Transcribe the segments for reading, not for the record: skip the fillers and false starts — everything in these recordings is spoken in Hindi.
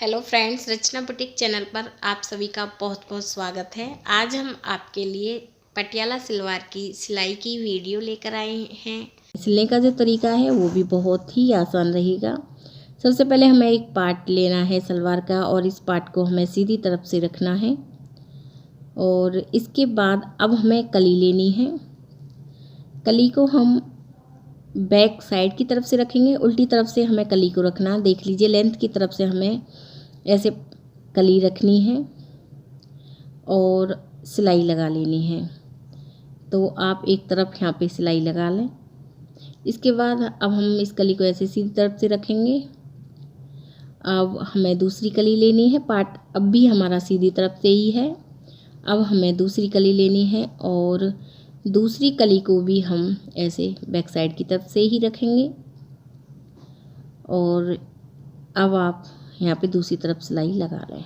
हेलो फ्रेंड्स, रचना बुटीक चैनल पर आप सभी का बहुत बहुत स्वागत है। आज हम आपके लिए पटियाला सलवार की सिलाई की वीडियो लेकर आए हैं। सिलने का जो तरीका है वो भी बहुत ही आसान रहेगा। सबसे पहले हमें एक पार्ट लेना है सलवार का और इस पार्ट को हमें सीधी तरफ से रखना है और इसके बाद अब हमें कली लेनी है। कली को हम बैक साइड की तरफ से रखेंगे, उल्टी तरफ से हमें कली को रखना। देख लीजिए, लेंथ की तरफ से हमें ऐसे कली रखनी है और सिलाई लगा लेनी है। तो आप एक तरफ यहाँ पे सिलाई लगा लें। इसके बाद अब हम इस कली को ऐसे सीधी तरफ से रखेंगे। अब हमें दूसरी कली लेनी है। पार्ट अब भी हमारा सीधी तरफ से ही है। अब हमें दूसरी कली लेनी है और दूसरी कली को भी हम ऐसे बैक साइड की तरफ से ही रखेंगे। और अब आप यहाँ पे दूसरी तरफ सिलाई लगा लें।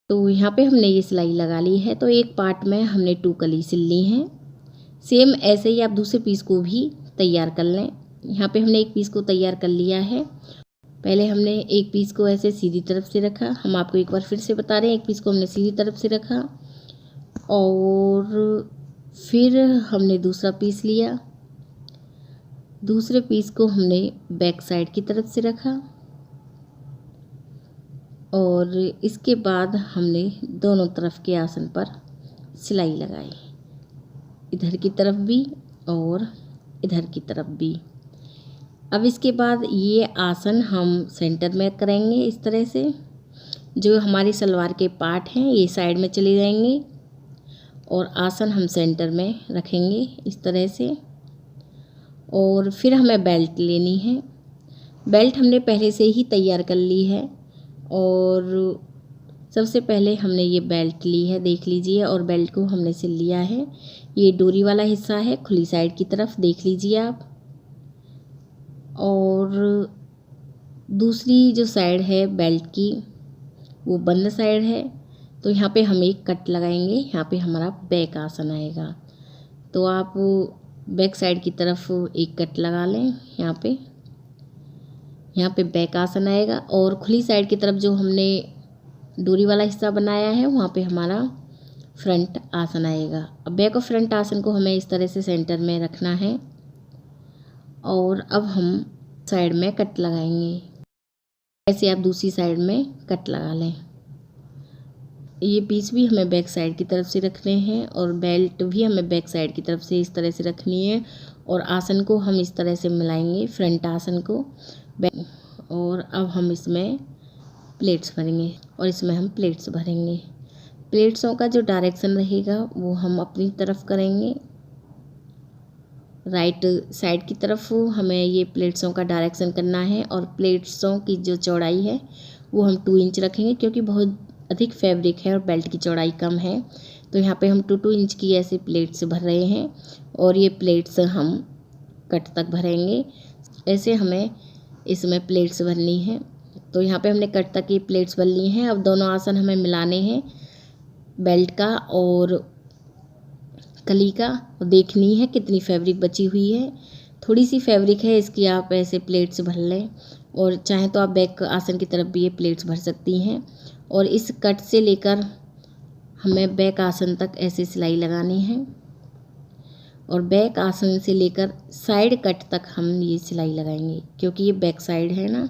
तो यहाँ पे हमने ये सिलाई लगा ली है। तो एक पार्ट में हमने 2 कली सिल ली हैं। सेम ऐसे ही आप दूसरे पीस को भी तैयार कर लें। यहाँ पे हमने एक पीस को तैयार कर लिया है। पहले हमने एक पीस को ऐसे सीधी तरफ से रखा। हम आपको एक बार फिर से बता रहे हैं, एक पीस को हमने सीधी तरफ से रखा और फिर हमने दूसरा पीस लिया। दूसरे पीस को हमने बैक साइड की तरफ से रखा और इसके बाद हमने दोनों तरफ के आसन पर सिलाई लगाई, इधर की तरफ भी और इधर की तरफ भी। अब इसके बाद ये आसन हम सेंटर में करेंगे। इस तरह से जो हमारी सलवार के पार्ट हैं ये साइड में चले जाएंगे और आसन हम सेंटर में रखेंगे इस तरह से। और फिर हमें बेल्ट लेनी है। बेल्ट हमने पहले से ही तैयार कर ली है और सबसे पहले हमने ये बेल्ट ली है, देख लीजिए, और बेल्ट को हमने सिल लिया है। ये डोरी वाला हिस्सा है खुली साइड की तरफ, देख लीजिए आप। और दूसरी जो साइड है बेल्ट की वो बंद साइड है। तो यहाँ पे हम एक कट लगाएंगे। यहाँ पे हमारा बैक आसन आएगा। तो आप बैक साइड की तरफ एक कट लगा लें। यहाँ पे बैक आसन आएगा और खुली साइड की तरफ जो हमने डोरी वाला हिस्सा बनाया है वहाँ पे हमारा फ्रंट आसन आएगा। अब बैक और फ्रंट आसन को हमें इस तरह से सेंटर में रखना है और अब हम साइड में कट लगाएंगे। ऐसे आप दूसरी साइड में कट लगा लें। ये पीस भी हमें बैक साइड की तरफ से रखने हैं और बेल्ट भी हमें बैक साइड की तरफ से इस तरह से रखनी है। और आसन को हम इस तरह से मिलाएंगे, फ्रंट आसन को। और अब हम इसमें प्लेट्स भरेंगे और इसमें हम प्लेट्स भरेंगे। प्लेट्सों का जो डायरेक्शन रहेगा वो हम अपनी तरफ करेंगे। राइट साइड की तरफ हमें ये प्लेट्सों का डायरेक्शन करना है और प्लेट्सों की जो चौड़ाई है वो हम 2 इंच रखेंगे, क्योंकि बहुत अधिक फैब्रिक है और बेल्ट की चौड़ाई कम है। तो यहाँ पे हम 2 इंच की ऐसे प्लेट्स भर रहे हैं और ये प्लेट्स हम कट तक भरेंगे। ऐसे हमें इसमें प्लेट्स भरनी है। तो यहाँ पे हमने कट तक ये प्लेट्स भर ली हैं। अब दोनों आसन हमें मिलाने हैं, बेल्ट का और कली का। देखनी है कितनी फैब्रिक बची हुई है। थोड़ी सी फैब्रिक है इसकी, आप ऐसे प्लेट्स भर लें और चाहें तो आप बैक आसन की तरफ भी ये प्लेट्स भर सकती हैं। और इस कट से लेकर हमें बैक आसन तक ऐसे सिलाई लगानी है और बैक आसन से लेकर साइड कट तक हम ये सिलाई लगाएंगे, क्योंकि ये बैक साइड है ना,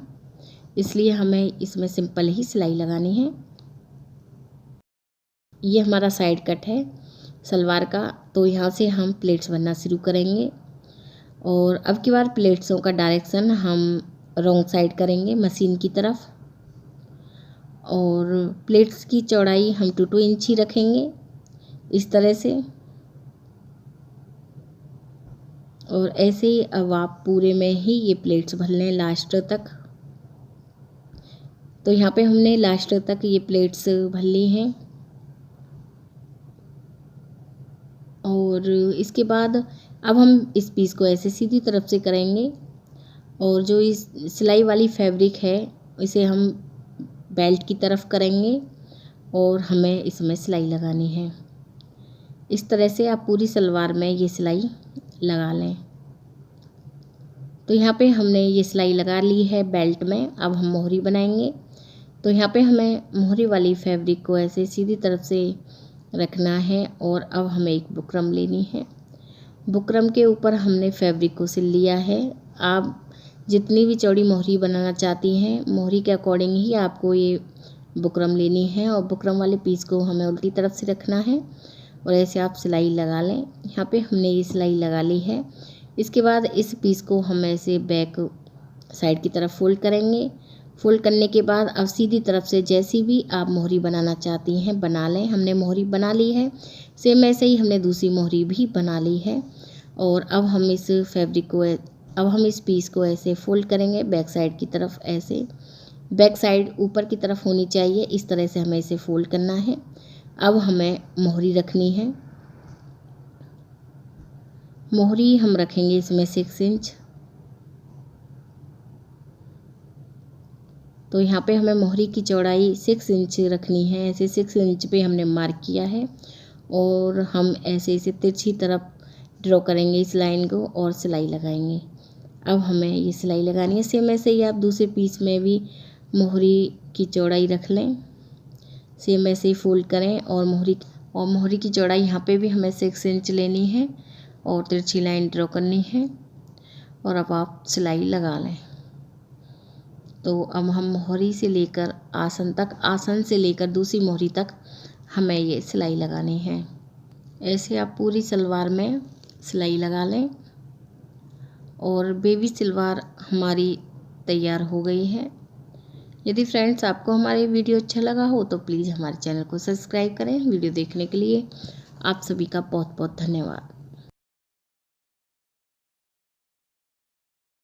इसलिए हमें इसमें सिंपल ही सिलाई लगानी है। ये हमारा साइड कट है सलवार का। तो यहाँ से हम प्लेट्स बनना शुरू करेंगे और अब की बार प्लेट्सों का डायरेक्शन हम रॉन्ग साइड करेंगे, मशीन की तरफ। और प्लेट्स की चौड़ाई हम 2 इंच ही रखेंगे इस तरह से। और ऐसे ही अब आप पूरे में ही ये प्लेट्स भर लें लास्ट तक। तो यहाँ पे हमने लास्ट तक ये प्लेट्स भर ली हैं। और इसके बाद अब हम इस पीस को ऐसे सीधी तरफ से करेंगे और जो इस सिलाई वाली फैब्रिक है इसे हम बेल्ट की तरफ करेंगे और हमें इसमें सिलाई लगानी है। इस तरह से आप पूरी सलवार में ये सिलाई लगा लें। तो यहाँ पे हमने ये सिलाई लगा ली है बेल्ट में। अब हम मोहरी बनाएंगे। तो यहाँ पे हमें मोहरी वाली फैब्रिक को ऐसे सीधी तरफ से रखना है और अब हमें एक बुकरम लेनी है। बुकरम के ऊपर हमने फैब्रिक को सिल लिया है। आप जितनी भी चौड़ी मोहरी बनाना चाहती हैं, मोहरी के अकॉर्डिंग ही आपको ये बुकरम लेनी है और बुकरम वाले पीस को हमें उल्टी तरफ से रखना है और ऐसे आप सिलाई लगा लें। यहाँ पे हमने ये सिलाई लगा ली है। इसके बाद इस पीस को हम ऐसे बैक साइड की तरफ फोल्ड करेंगे। फोल्ड करने के बाद अब सीधी तरफ से जैसी भी आप मोहरी बनाना चाहती हैं बना लें। हमने मोहरी बना ली है, सेम ऐसे ही हमने दूसरी मोहरी भी बना ली है। और अब हम इस पीस को ऐसे फोल्ड करेंगे बैक साइड की तरफ। ऐसे बैक साइड ऊपर की तरफ होनी चाहिए, इस तरह से हमें इसे फोल्ड करना है। अब हमें मोहरी रखनी है। मोहरी हम रखेंगे इसमें 6 इंच। तो यहाँ पे हमें मोहरी की चौड़ाई 6 इंच रखनी है। ऐसे 6 इंच पे हमने मार्क किया है और हम ऐसे इसे तिरछी तरफ ड्रॉ करेंगे इस लाइन को और सिलाई लगाएंगे। अब हमें ये सिलाई लगानी है। सेम ऐसे ही आप दूसरे पीस में भी मोहरी की चौड़ाई रख लें, सेम ऐसे ही फोल्ड करें और मोहरी की चौड़ाई यहाँ पे भी हमें 6 इंच लेनी है और तिरछी लाइन ड्रॉ करनी है और अब आप सिलाई लगा लें। तो अब हम मोहरी से लेकर आसन तक, आसन से लेकर दूसरी मोहरी तक हमें ये सिलाई लगानी है। ऐसे आप पूरी सलवार में सिलाई लगा लें और बेबी सलवार हमारी तैयार हो गई है। यदि फ्रेंड्स आपको हमारी वीडियो अच्छा लगा हो तो प्लीज़ हमारे चैनल को सब्सक्राइब करें। वीडियो देखने के लिए आप सभी का बहुत बहुत धन्यवाद।